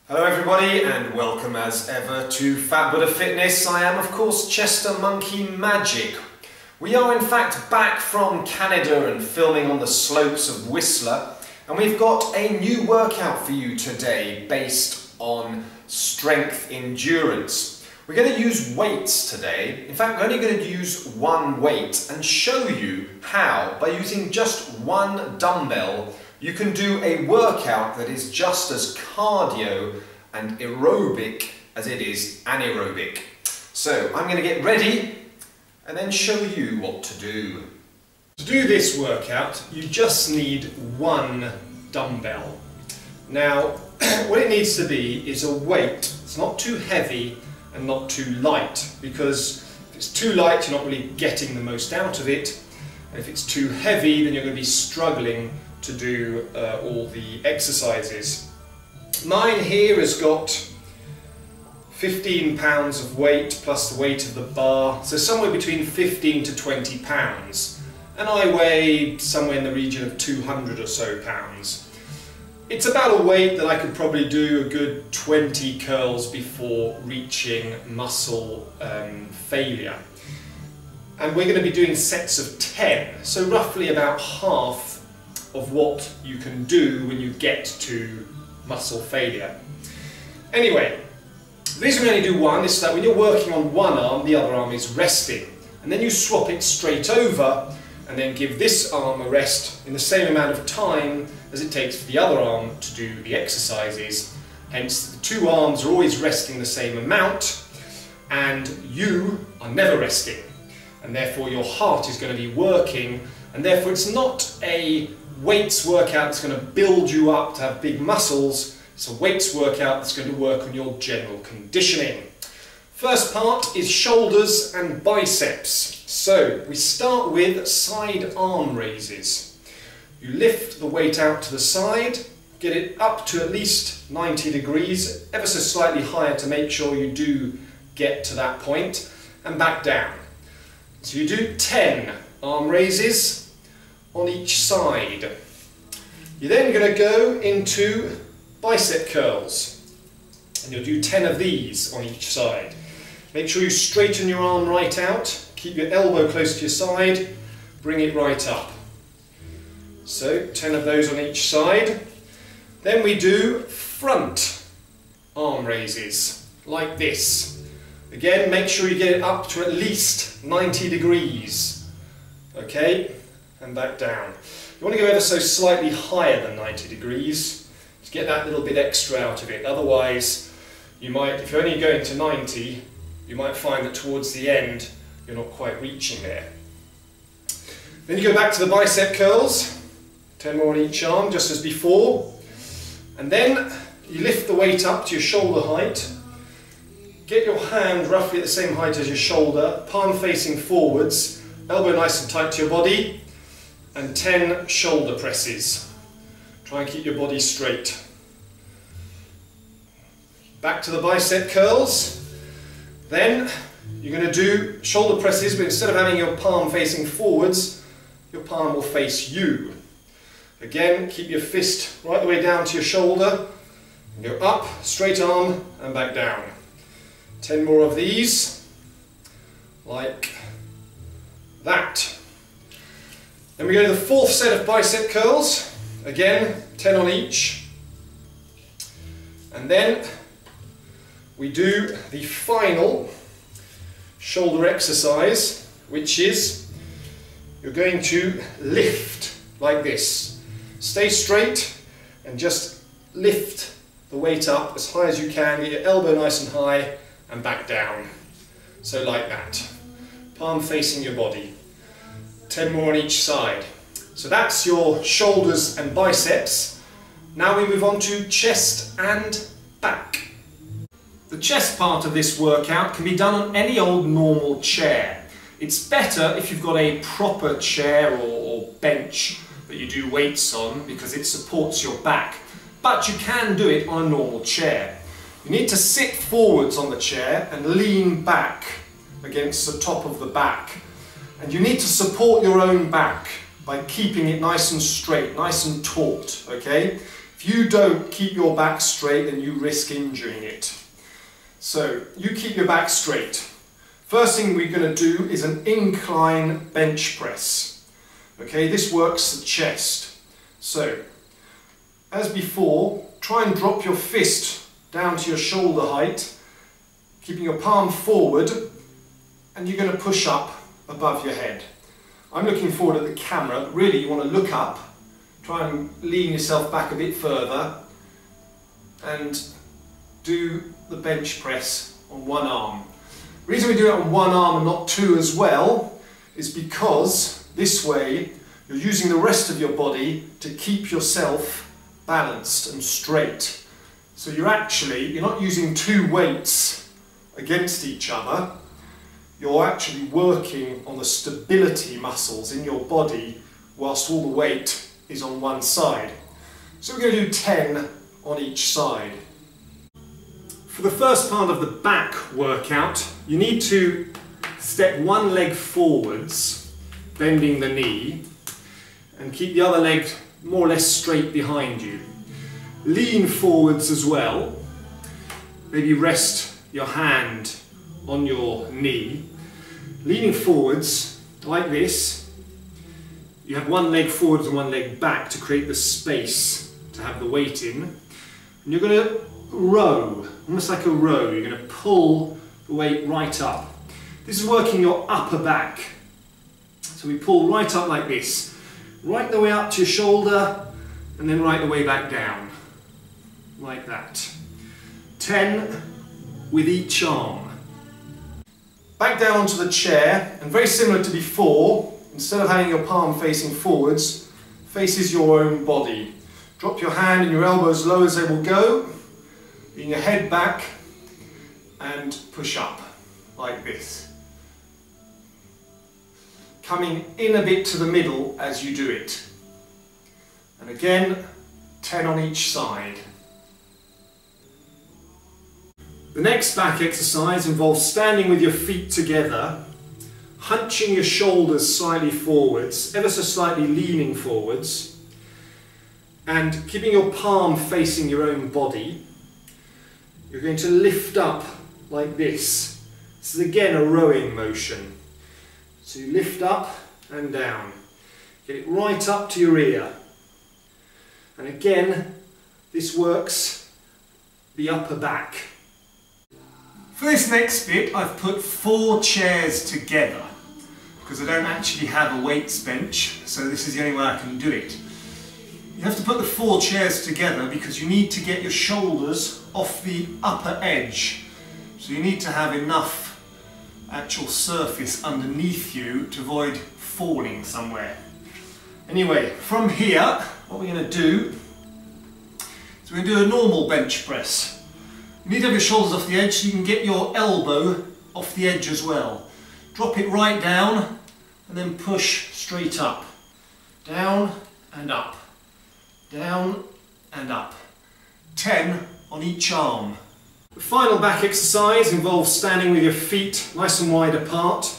Hello everybody and welcome as ever to Fat Buddha Fitness. I am of course Chester Monkey Magic. We are in fact back from Canada and filming on the slopes of Whistler, and we've got a new workout for you today based on strength endurance. We're going to use weights today. In fact, we're only going to use one weight and show you how, by using just one dumbbell, you can do a workout that is just as cardio and aerobic as it is anaerobic. So I'm going to get ready and then show you what to do. To do this workout, you just need one dumbbell. Now, what it needs to be is a weight. It's not too heavy and not too light, because if it's too light, you're not really getting the most out of it. And if it's too heavy, then you're going to be struggling to do all the exercises. Mine here has got 15 pounds of weight plus the weight of the bar, so somewhere between 15 to 20 pounds. And I weigh somewhere in the region of 200 or so pounds. It's about a weight that I could probably do a good 20 curls before reaching muscle failure. And we're going to be doing sets of 10, so roughly about half of what you can do when you get to muscle failure. Anyway, the reason we only do one is that when you're working on one arm, the other arm is resting. And then you swap it straight over and then give this arm a rest in the same amount of time as it takes for the other arm to do the exercises. Hence, the two arms are always resting the same amount and you are never resting. And therefore your heart is going to be working, and therefore it's not a weights workout that's going to build you up to have big muscles. It's a weights workout that's going to work on your general conditioning. First part is shoulders and biceps. So we start with side arm raises. You lift the weight out to the side, get it up to at least 90 degrees, ever so slightly higher to make sure you do get to that point, and back down. So you do 10 arm raises on each side. You're then going to go into bicep curls, and you'll do 10 of these on each side. Make sure you straighten your arm right out, keep your elbow close to your side, bring it right up. So 10 of those on each side. Then we do front arm raises like this. Again, make sure you get it up to at least 90 degrees. Okay? And back down. You want to go ever so slightly higher than 90 degrees to get that little bit extra out of it. Otherwise, you might, if you're only going to 90, you might find that towards the end you're not quite reaching there. Then you go back to the bicep curls, 10 more on each arm, just as before. And then you lift the weight up to your shoulder height. Get your hand roughly at the same height as your shoulder, palm facing forwards, elbow nice and tight to your body, and 10 shoulder presses. Try and keep your body straight. Back to the bicep curls. Then you're going to do shoulder presses, but instead of having your palm facing forwards, your palm will face you. Again, keep your fist right the way down to your shoulder, and go up, straight arm, and back down. 10 more of these, like that. Then we go to the fourth set of bicep curls, again 10 on each, and then we do the final shoulder exercise, which is you're going to lift like this. Stay straight and just lift the weight up as high as you can, get your elbow nice and high and back down. So like that, palm facing your body. 10 more on each side. So that's your shoulders and biceps. Now we move on to chest and back. The chest part of this workout can be done on any old normal chair. It's better if you've got a proper chair or bench that you do weights on, because it supports your back. But you can do it on a normal chair. You need to sit forwards on the chair and lean back against the top of the back. And you need to support your own back by keeping it nice and straight, nice and taut, okay? If If you don't keep your back straight, then you risk injuring it. So you keep your back straight. First thing we're going to do is an incline bench press. Okay, this works the chest. So, as before, try and drop your fist down to your shoulder height, keeping your palm forward, and you're going to push up above your head. I'm looking forward at the camera, but really you want to look up, try and lean yourself back a bit further, and do the bench press on one arm. The reason we do it on one arm and not two as well is because this way you're using the rest of your body to keep yourself balanced and straight. So you're not using two weights against each other, you're actually working on the stability muscles in your body whilst all the weight is on one side. So we're going to do 10 on each side. For the first part of the back workout, you need to step one leg forwards, bending the knee, and keep the other leg more or less straight behind you. Lean forwards as well. Maybe rest your hand on your knee. Leaning forwards like this. You have one leg forwards and one leg back to create the space to have the weight in. And you're going to row, almost like a row. You're going to pull the weight right up. This is working your upper back. So we pull right up like this. Right the way up to your shoulder and then right the way back down. Like that. 10 with each arm. Back down onto the chair, and very similar to before, instead of having your palm facing forwards, faces your own body. Drop your hand and your elbow as low as they will go, lean your head back and push up like this. Coming in a bit to the middle as you do it. And again, 10 on each side. The next back exercise involves standing with your feet together, hunching your shoulders slightly forwards, ever so slightly leaning forwards, and keeping your palm facing your own body. You're going to lift up like this. This is again a rowing motion. So you lift up and down. Get it right up to your ear. And again, this works the upper back. For this next bit, I've put 4 chairs together because I don't actually have a weights bench, so this is the only way I can do it. You have to put the 4 chairs together because you need to get your shoulders off the upper edge. So you need to have enough actual surface underneath you to avoid falling somewhere. Anyway, from here, what we're going to do is we're going to do a normal bench press. You need to have your shoulders off the edge so you can get your elbow off the edge as well. Drop it right down and then push straight up. Down and up. Down and up. 10 on each arm. The final back exercise involves standing with your feet nice and wide apart.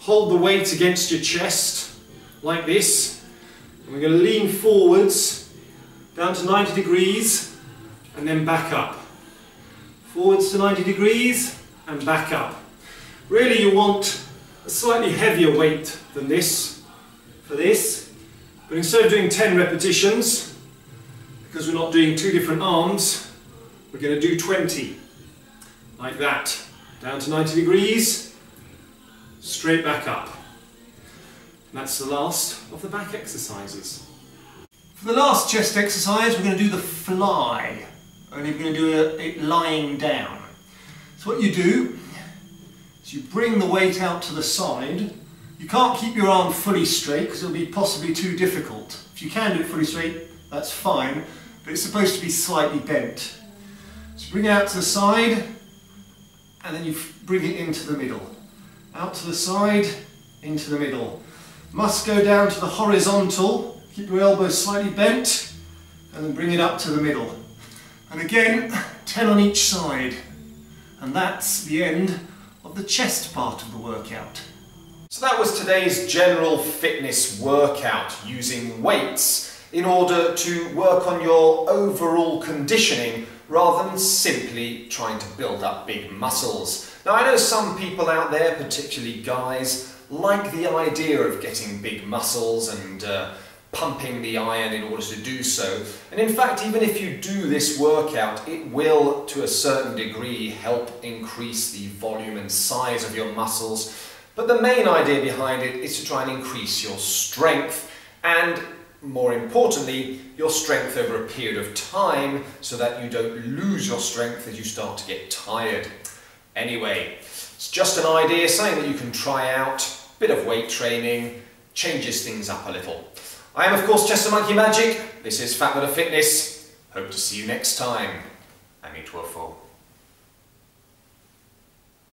Hold the weight against your chest like this. And we're going to lean forwards down to 90 degrees and then back up. Forwards to 90 degrees and back up. Really you want a slightly heavier weight than this for this, but instead of doing 10 repetitions, because we're not doing 2 different arms, we're going to do 20, like that. Down to 90 degrees, straight back up. And that's the last of the back exercises. For the last chest exercise, we're going to do the fly. Only we're going to do it lying down. So what you do is you bring the weight out to the side. You can't keep your arm fully straight because it'll be possibly too difficult. If you can do it fully straight, that's fine, but it's supposed to be slightly bent. So bring it out to the side and then you bring it into the middle. Out to the side, into the middle. Must go down to the horizontal. Keep your elbows slightly bent and then bring it up to the middle. And again, 10 on each side. And that's the end of the chest part of the workout. So that was today's general fitness workout using weights in order to work on your overall conditioning rather than simply trying to build up big muscles. Now, I know some people out there, particularly guys, like the idea of getting big muscles and pumping the iron in order to do so. And in fact, even if you do this workout, it will, to a certain degree, help increase the volume and size of your muscles. But the main idea behind it is to try and increase your strength and, more importantly, your strength over a period of time so that you don't lose your strength as you start to get tired. Anyway, it's just an idea, something that you can try out, a bit of weight training, changes things up a little. I am, of course, Chester Monkey Magic. This is Fat Fitness. Hope to see you next time. I'm 812.